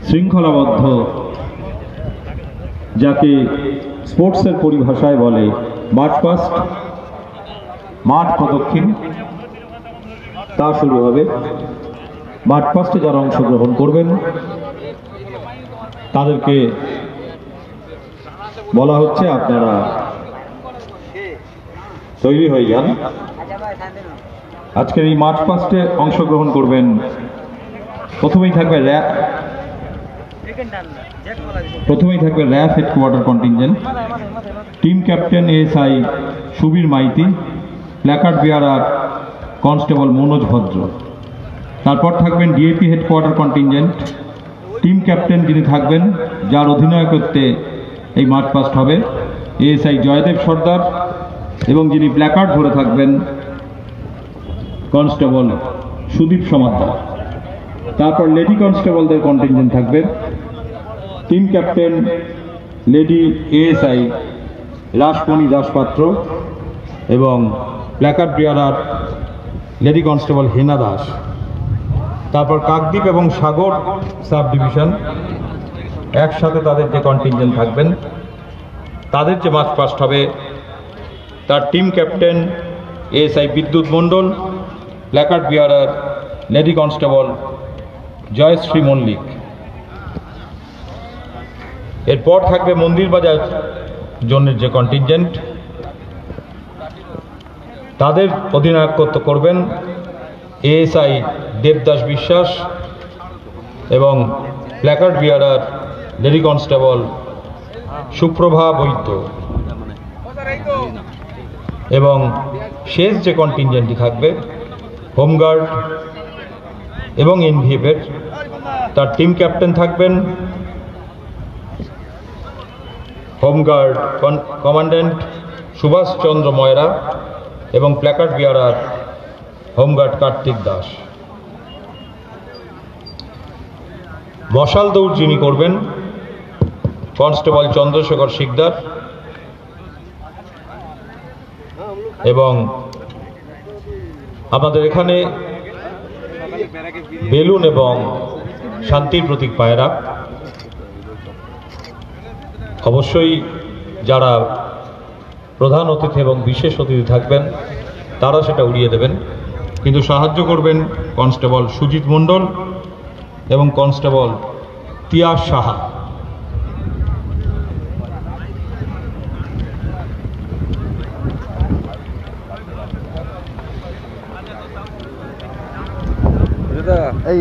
শৃঙ্খলাবদ্ধ যাকে স্পোর্টসের পরিভাষায় বলে মার্চ পাস্ট, মাঠ প্রদক্ষিণ, তা শুরু হবে। মাঠ পাস্টে যারা অংশগ্রহণ করবেন তাদেরকে বলা হচ্ছে আপনারা তৈরি হয়ে যান। আজকের এই মার্চ পাস্টে অংশগ্রহণ করবেন। প্রথমেই থাকবে RAF headquarter contingent, team captain ASI Subir Maiti, placard bearer constable Manoj Bhadra. তারপর থাকবেন DAP headquarter contingent, team captain যিনি থাকবেন, যার অধিনায়কত্বে এই মার্চ পাস্ট হবে, এএসআই জয়দেব সর্দার, এবং যিনি প্ল্যাকার্ড ধরে থাকবেন কনস্টেবল সুদীপ সমাদ্দার। তারপর লেডি কনস্টেবলদের কন্টিনজেন্ট থাকবে, team captain lady ASI Rasmoni Daspatra এবং placard bearer lady constable Hena Das. তারপর কাকদ্বীপ এবং সাগর সাব ডিভিশন একসাথে তাদের যে কন্টিনজেন্ট থাকবেন, তাদের যে মার্চ পাস্ট হবে তার টিম ক্যাপ্টেন এএসআই বিদ্যুৎ মণ্ডল, placard bearer lady constable Jayashree Mallick. এরপর থাকবে মন্দির বাজার জোনের যে কন্টিনজেন্ট, তাদের অধিনায়কত্ব করবেন এএসআই দেবদাস বিশ্বাস এবং placard bearer lady constable Suprabha বৈদ্য। এবং শেষ যে কন্টিনজেন্টটি থাকবে হোমগার্ড এবং এনভিএফের, তার টিম ক্যাপ্টেন থাকবেন হোমগার্ড কমান্ড্যান্ট সুভাষ চন্দ্র ময়রা এবং প্ল্যাকার্ড বেয়ারার হোমগার্ড কার্তিক দাস। মশাল দৌড় যিনি করবেন কনস্টেবল চন্দ্রশেখর শিকদার এবং আমাদের এখানে বেলুন এবং শান্তির প্রতীক পায়রা। অবশ্যই যারা প্রধান অতিথি এবং বিশেষ অতিথি থাকবেন তারা সেটা উড়িয়ে দেবেন, কিন্তু সাহায্য করবেন কনস্টেবল সুজিত মণ্ডল এবং কনস্টেবল তিয়াস সাহা। এই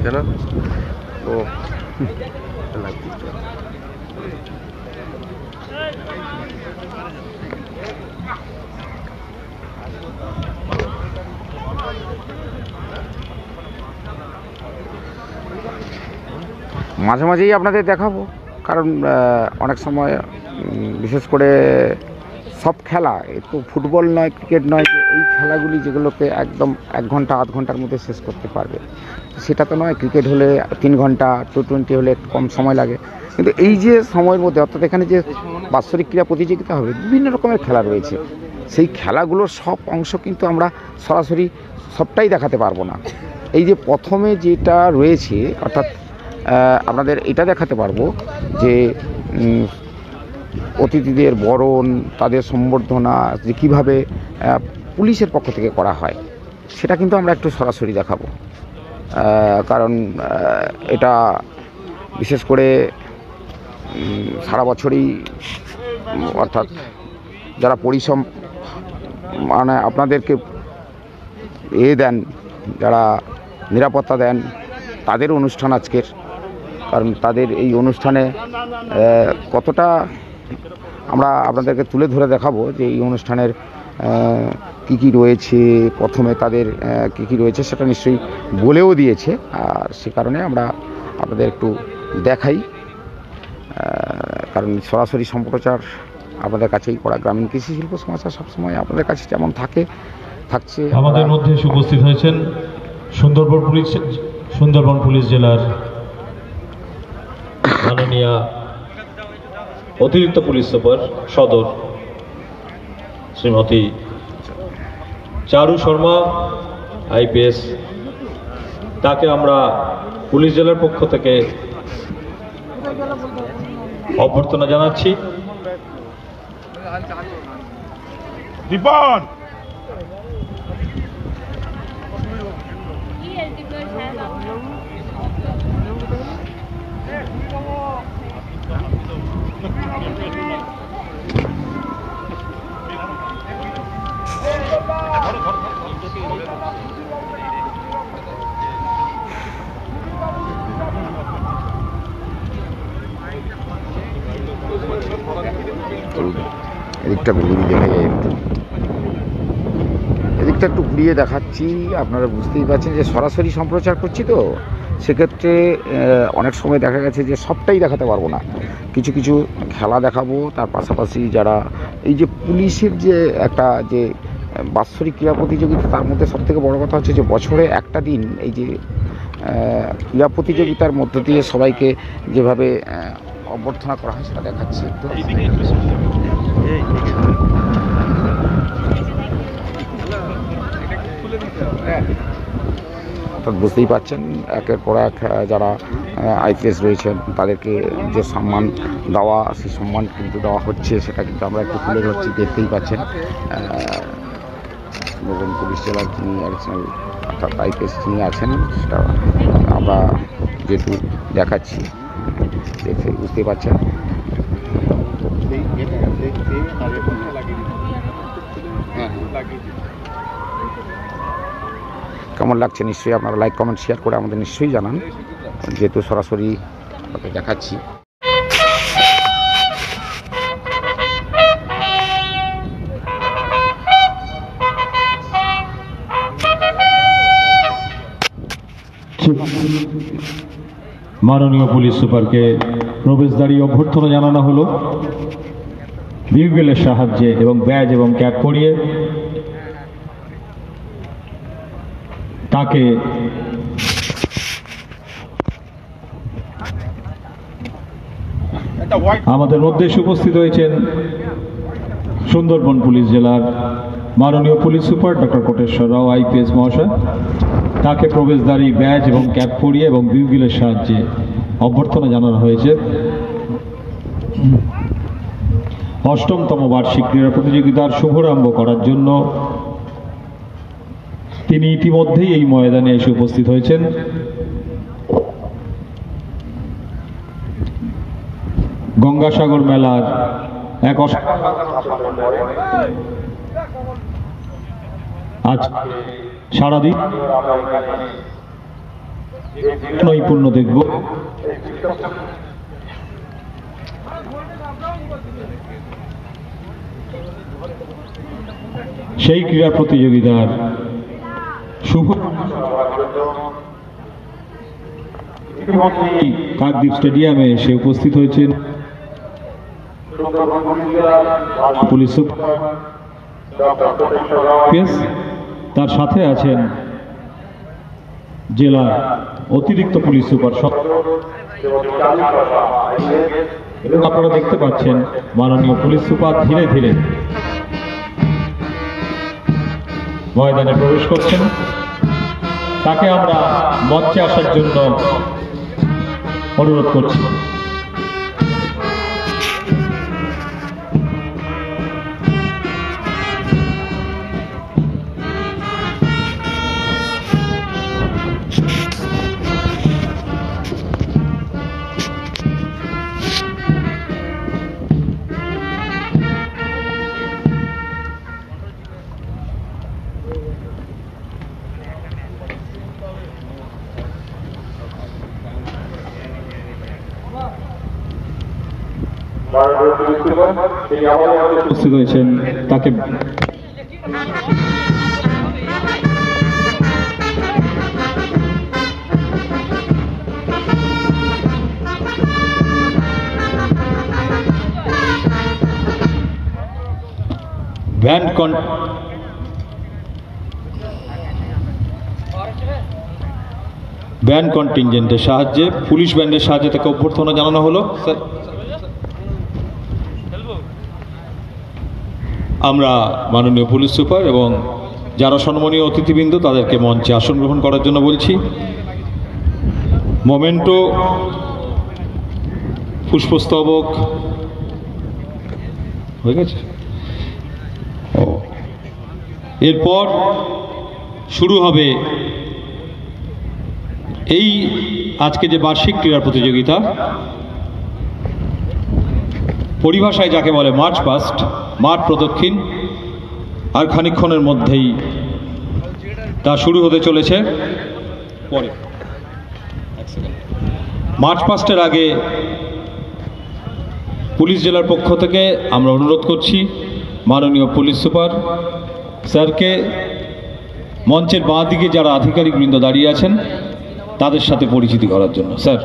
কেন ও মাঝে মাঝেই আপনাদের দেখাবো, কারণ অনেক সময় বিশেষ করে সব খেলা, একটু ফুটবল নয়, ক্রিকেট নয়, যে এই খেলাগুলি যেগুলোকে একদম 1 ঘন্টা আধ ঘন্টার মধ্যে শেষ করতে পারবে, সেটা তো নয়। ক্রিকেট হলে 3 ঘন্টা, টি20 হলে কম সময় লাগে, কিন্তু এই যে সময়ের মধ্যে, অর্থাৎ এখানে যে বাৎসরিক ক্রীড়া প্রতিযোগিতা হবে, বিভিন্ন রকমের খেলা রয়েছে, সেই খেলাগুলোর সব অংশ কিন্তু আমরা সরাসরি সবটাই দেখাতে পারবো না। এই যে প্রথমে যেটা রয়েছে, অর্থাৎ আপনাদের এটা দেখাতে পারবো যে অতিথিদের বরণ, তাদের সম্বর্ধনা যে কীভাবে পুলিশের পক্ষ থেকে করা হয়, সেটা কিন্তু আমরা একটু সরাসরি দেখাবো। কারণ এটা বিশেষ করে সারা বছরই, অর্থাৎ যারা পরিশ্রম মানে আপনাদেরকে দেন, যারা নিরাপত্তা দেন, তাদের অনুষ্ঠান আজকের। কারণ তাদের এই অনুষ্ঠানে কতটা আমরা আপনাদেরকে তুলে ধরে দেখাবো যে এই অনুষ্ঠানের কী কী রয়েছে, প্রথমে তাদের কী কী রয়েছে সেটা নিশ্চয়ই বলেও দিয়েছে, আর সে কারণে আমরা আপনাদের একটু দেখাই। কারণ সরাসরি সম্প্রচার আপনাদের কাছেই করা গ্রামীণ কৃষি শিল্প সমাচার সবসময় আপনাদের কাছে যেমন থাকছে। আমাদের মধ্যে উপস্থিত হয়েছেন সুন্দরবন পুলিশ জেলার মাননীয় অতিরিক্ত পুলিশ সুপার সদর শ্রীমতী চারু শর্মা, আইপিএস তাকে আমরা পুলিশ জেলার পক্ষ থেকে অভ্যর্থনা জানাচ্ছি। দীপন এদিকটা ঘুরিয়ে দেখা যায়, এদিকটা একটু ঘুরিয়ে দেখাচ্ছি। আপনারা বুঝতেই পারছেন যে সরাসরি সম্প্রচার করছি, তো সেক্ষেত্রে অনেক সময় দেখা গেছে যে সবটাই দেখাতে পারবো না, কিছু কিছু খেলা দেখাবো। তার পাশাপাশি যারা এই যে পুলিশের যে একটা যে বাৎসরিক ক্রীড়া প্রতিযোগিতা, তার মধ্যে সবথেকে বড় কথা হচ্ছে যে বছরে একটা দিন এই যে ক্রীড়া প্রতিযোগিতার মধ্য দিয়ে সবাইকে যেভাবে অভ্যর্থনা করা হয় সেটা দেখাচ্ছি একটু। অর্থাৎ বুঝতেই পারছেন একের পর এক যারা আইপিএস রয়েছেন তাদেরকে যে সম্মান দেওয়া, সেই সম্মান কিন্তু দেওয়া হচ্ছে, সেটা কিন্তু আমরা একটু তুলে ধরছি। দেখতেই পাচ্ছেন নতুন পুলিশ জেলার যিনি অ্যাডিশনাল অর্থাৎ আইপিএস যিনি আছেন, সেটা আমরা যেহেতু দেখাচ্ছি, দেখে বুঝতেই পারছেন। কেমন লাগছে নিশ্চয়ই আপনারা লাইক কমেন্ট শেয়ার করে আমাদের নিশ্চয়ই জানান, যেহেতু সরাসরি দেখাচ্ছি। মাননীয় পুলিশ সুপারকে প্রবেশদ্বারী অভ্যর্থনা জানানো হলো বিউগেলের সাহায্যে এবং ব্যাজ এবং ক্যাপ পরিয়ে। তাকে আমাদের মধ্যে উপস্থিত হয়েছেন সুন্দরবন পুলিশ জেলার মাননীয় পুলিশ সুপার ডক্টর কোটেশ্বর রাও আইপিএস মহাশয়। তাকে প্রবেশদ্বারী ব্যাজ এবং ক্যাপ পরিয়ে এবং বিউগেলের সাহায্যে অভ্যর্থনা জানানো হয়েছে। অষ্টমতম বার্ষিক ক্রীড়া প্রতিযোগিতার শুভারম্ভ করার জন্য তিনি ইতিমধ্যেই এই ময়দানে এসে উপস্থিত হয়েছেন। গঙ্গাসাগর মেলার এক আজ সারাদিন নৈপুণ্য দেখব। সেই ক্রীড়া প্রতিযোগিতার শুভ কাকদ্বীপ স্টেডিয়ামে এসে উপস্থিত হয়েছেন পুলিশ সুপার, তার সাথে আছেন জেলার অতিরিক্ত পুলিশ সুপার। এবং আপনারা দেখতে পাচ্ছেন মাননীয় পুলিশ সুপার ধীরে ধীরে ময়দানে প্রবেশ করছেন। তাকে আমরা মঞ্চে আসার জন্য অনুরোধ করছি। উপস্থিত হয়েছেন তাকে ব্যান্ড কন্টিনজেন্টের সাহায্যে, পুলিশ ব্যান্ডের সাহায্যে তাকে অভ্যর্থনা জানানো হলো। আমরা মাননীয় পুলিশ সুপার এবং যারা সম্মানীয় অতিথিবৃন্দ তাদেরকে মঞ্চে আসন গ্রহণ করার জন্য বলছি। মোমেন্টো, পুষ্পস্তবক হয়ে গেছে। এরপর শুরু হবে এই আজকে যে বার্ষিক ক্রীড়া প্রতিযোগিতা, পরিভাষায় যাকে বলে মার্চ পাস্ট, মাঠ প্রদক্ষিণ। আর খানিকক্ষণের মধ্যেই তা শুরু হতে চলেছে। পরে মার্চ পাস্টের আগে পুলিশ জেলার পক্ষ থেকে আমরা অনুরোধ করছি মাননীয় পুলিশ সুপার স্যারকে মঞ্চের বাঁ দিকে যারা আধিকারিকবৃন্দ দাঁড়িয়ে আছেন তাদের সাথে পরিচিতি করার জন্য। স্যার।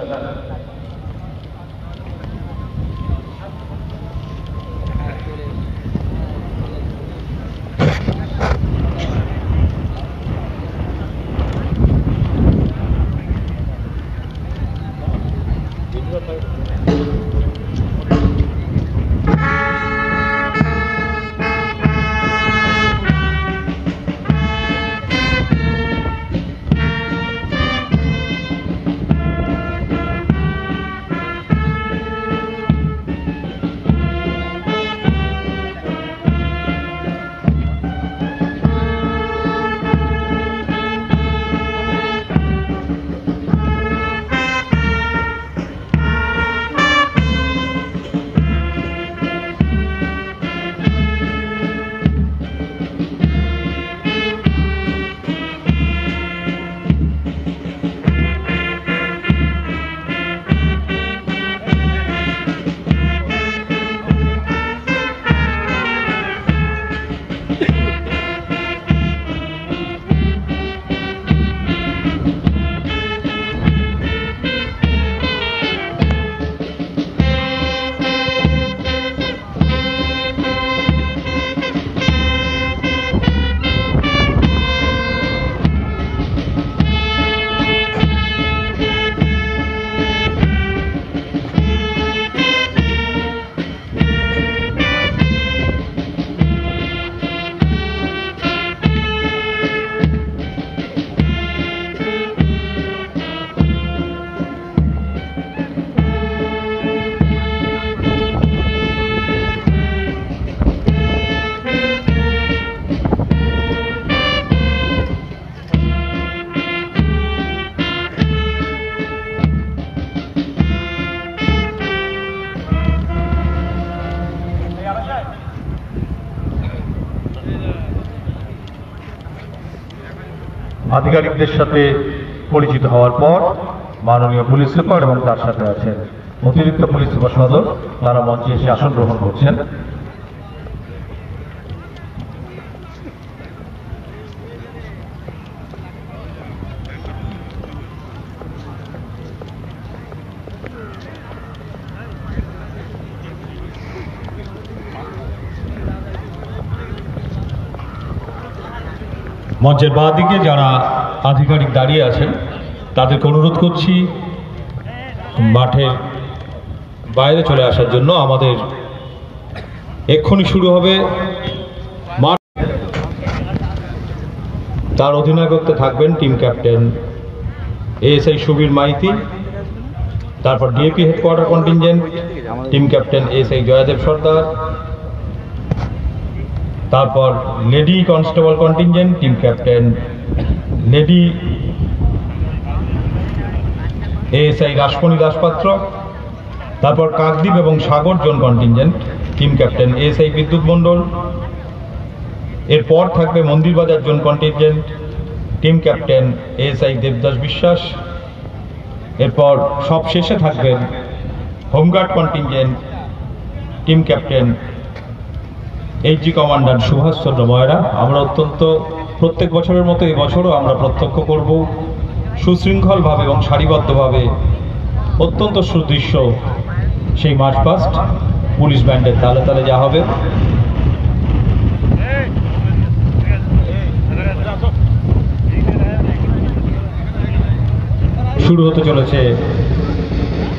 আধিকারিকদের সাথে পরিচিত হওয়ার পর মাননীয় পুলিশ সুপার এবং তার সাথে আছেন অতিরিক্ত পুলিশ সুপার সদর, তারা মঞ্চে এসে আসন গ্রহণ করছেন। মঞ্চের বাঁ দিকে যারা আধিকারিক দাঁড়িয়ে আছেন তাদেরকে অনুরোধ করছি মাঠের বাইরে চলে আসার জন্য। আমাদের এক্ষুনি শুরু হবে মাঠ। তার অধিনায়কত্বে থাকবেন team captain ASI Subir Maiti, তারপর DAP headquarter contingent team captain ASI Joydev Sardar, তারপর lady constable contingent team captain lady ASI Rasmoni Daspatra, তারপর কাকদ্বীপ এবং Sagar zone contingent team captain ASI Bidyut Mondal. এরপর থাকবে Mandirbazar zone contingent team captain ASI Debdas Biswas. এরপর সব শেষে থাকবেন home guard contingent team captain HG commander Subhash Chandra Moyra. আমরা অত্যন্ত প্রত্যেক বছরের মতো এবছরও আমরা প্রত্যক্ষ করব সুশৃঙ্খলভাবে এবং সারিবদ্ধভাবে অত্যন্ত সুদৃশ্য সেই মার্চ পাস্ট পুলিশ ব্যান্ডের তালে তালে যা হবে। শুরু হতে চলেছে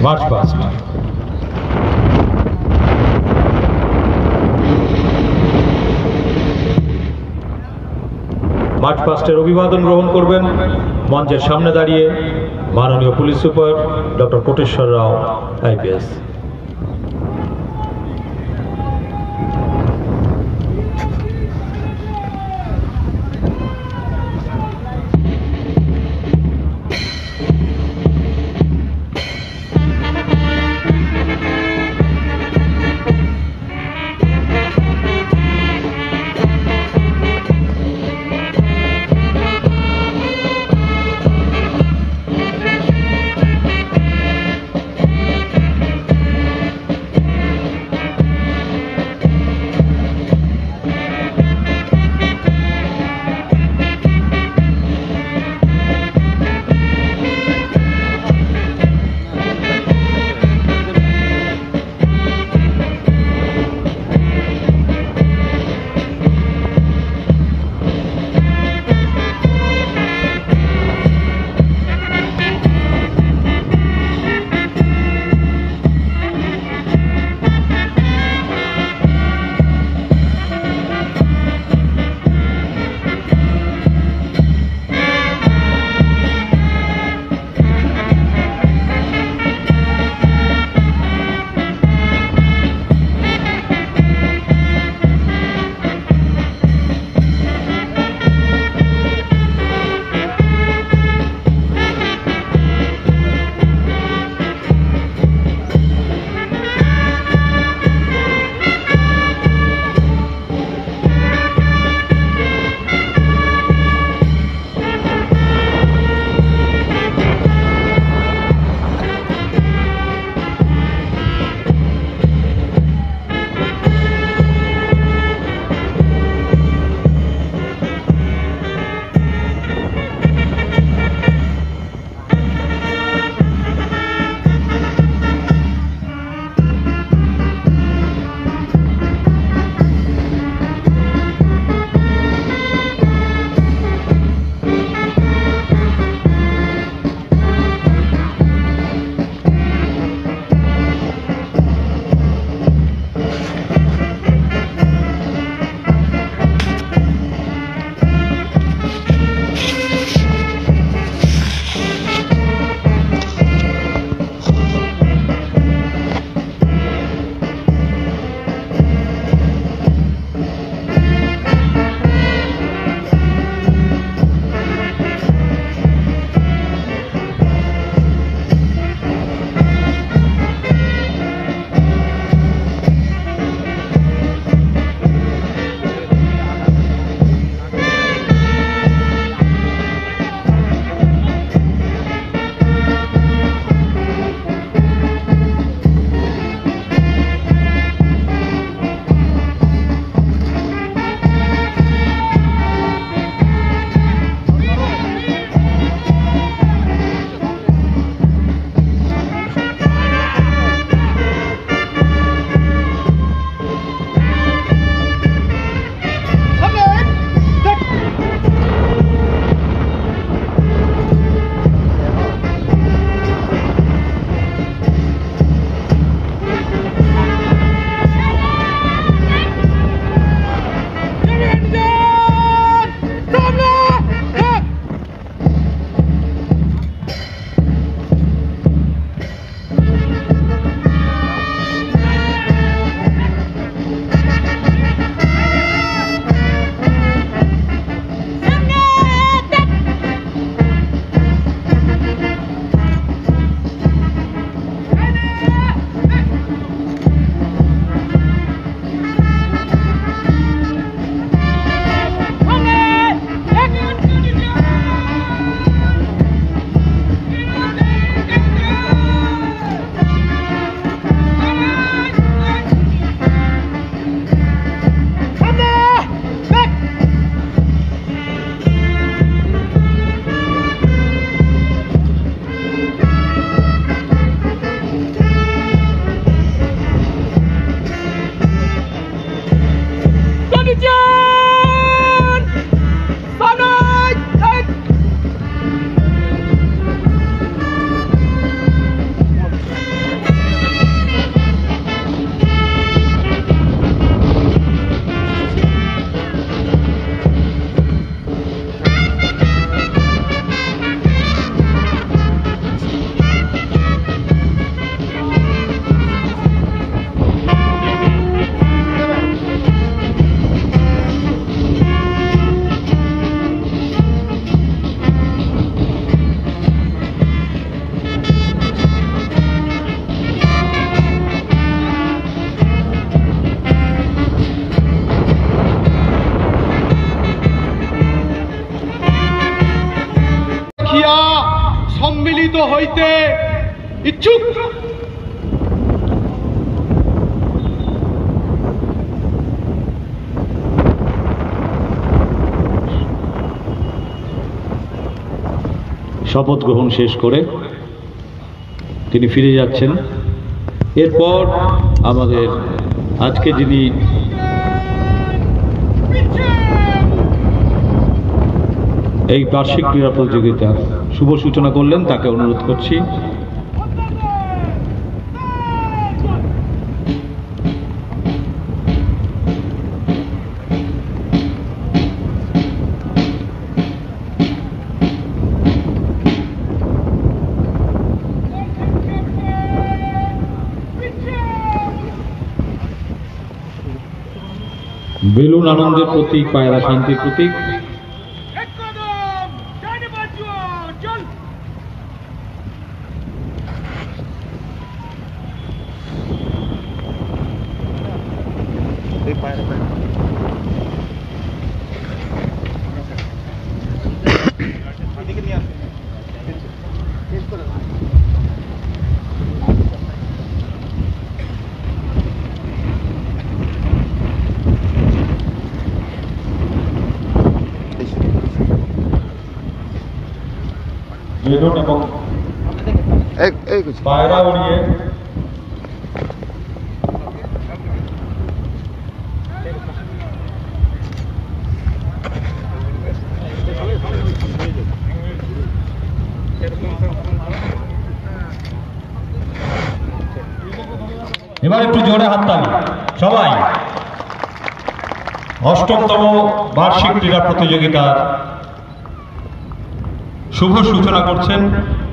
মার্চ পাস্ট। মার্চ পাস্টের অভিবাদন গ্রহণ করবেন মঞ্চের সামনে দাঁড়িয়ে মাননীয় পুলিশ সুপার ডক্টর কোটেশ্বর রাও আইপিএস। সম্মিলিত হইতে ইচ্ছুক? শপথ গ্রহণ শেষ করে তিনি ফিরে যাচ্ছেন। এরপর আমাদের আজকে যিনি এই বার্ষিক ক্রীড়া প্রতিযোগিতা শুভ সূচনা করলেন তাকে অনুরোধ করছি। বেলুন আনন্দের প্রতীক, পায়রা শান্তির প্রতীক। বেলুন এবং পায়রা উড়িয়ে এবার একটু জোরে হাততালি সবাই। অষ্টমতম বার্ষিক ক্রীড়া প্রতিযোগিতার শুভ সূচনা করছেন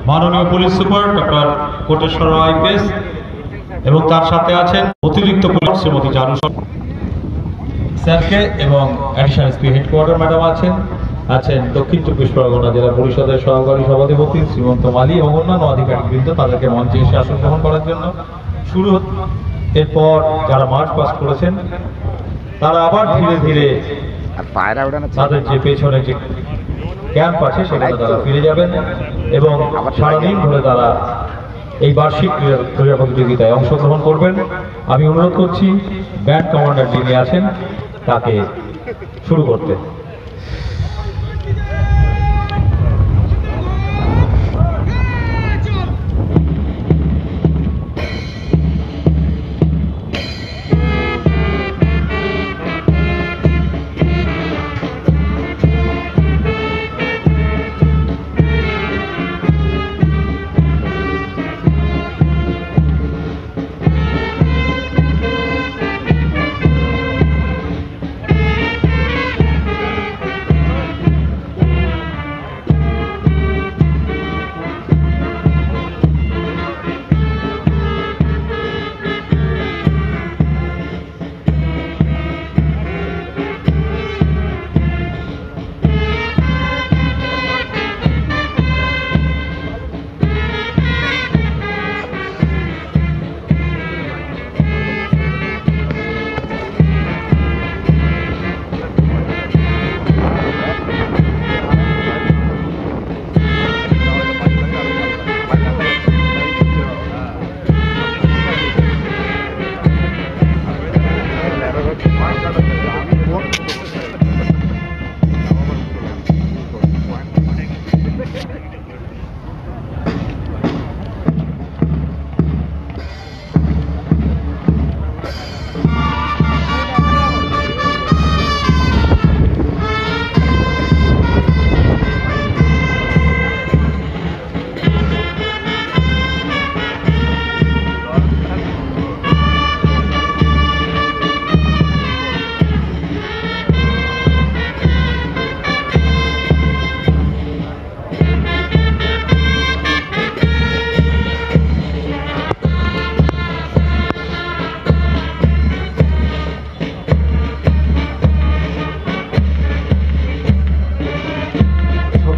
মাননীয় police super doctor Koteshwar IPS এবং তার সাথে আছেন অতিরিক্ত পুলিশ শ্রীমতী চারু স্যারকে এবং অ্যাডিশনাল এসপি হেডকোয়ার্টার ম্যাডাম আছেন দক্ষিণ চব্বিশ পরগনা জেলা পরিষদের সহকারী সভাধিপতি শ্রীমন্ত মালি এবং অন্যান্য আধিকারিকবৃন্দ তাদেরকে মঞ্চে এসে আসন গ্রহণ করার জন্য শুরু। এরপর যারা মার্চ পাস করেছেন তারা আবার ধীরে ধীরে তাদের যে পেছনে যে ক্যাম্প আছে সেখানে তারা ফিরে যাবেন এবং সারাদিন ধরে তারা এই বার্ষিক ক্রীড়া প্রতিযোগিতায় অংশগ্রহণ করবেন। আমি অনুরোধ করছি ব্যান্ড কমান্ডার যিনি আছেন তাকে শুরু করতে।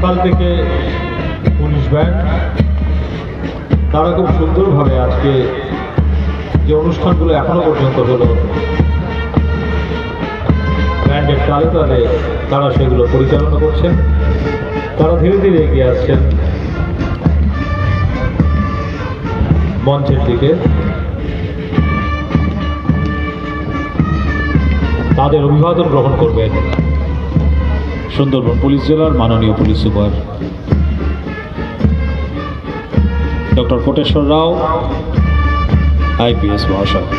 সকাল থেকে পুলিশ ব্যান্ড তারা খুব সুন্দরভাবে আজকে যে অনুষ্ঠানগুলো এখনো পর্যন্ত হলো ব্যান্ডের তালে তালে তারা সেগুলো পরিচালনা করছেন। তারা ধীরে ধীরে এগিয়ে আসছেন মঞ্চের দিকে। তাদের অভিবাদন গ্রহণ করবেন সুন্দরবন পুলিশ জেলার মাননীয় পুলিশ সুপার ডক্টর কোটেশ্বর রাও IPS মহাশয়।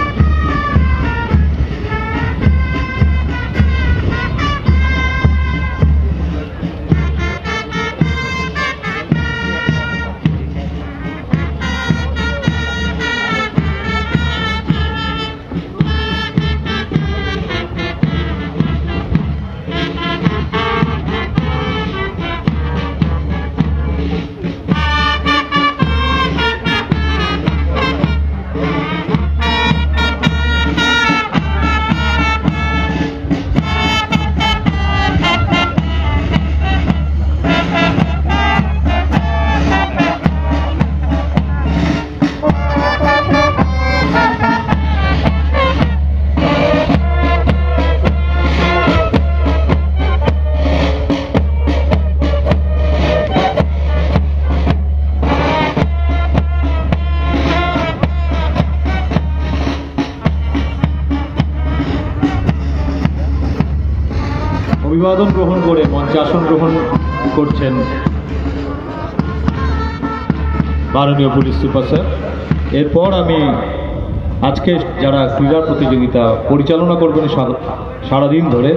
অভিবাদন গ্রহণ করে মঞ্চে আসন গ্রহণ করছেন মাননীয় পুলিশ সুপার স্যার। এরপর আমি আজকে যারা ক্রীড়া প্রতিযোগিতা পরিচালনা করবেন সারাদিন ধরে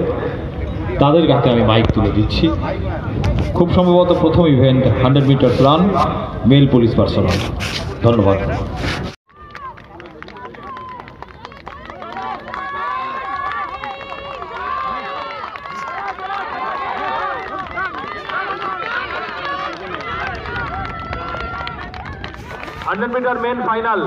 তাদের হাতে আমি মাইক তুলে দিচ্ছি। খুব সম্ভবত প্রথম event 100 metre run male police personnel. ধন্যবাদ। Metre men final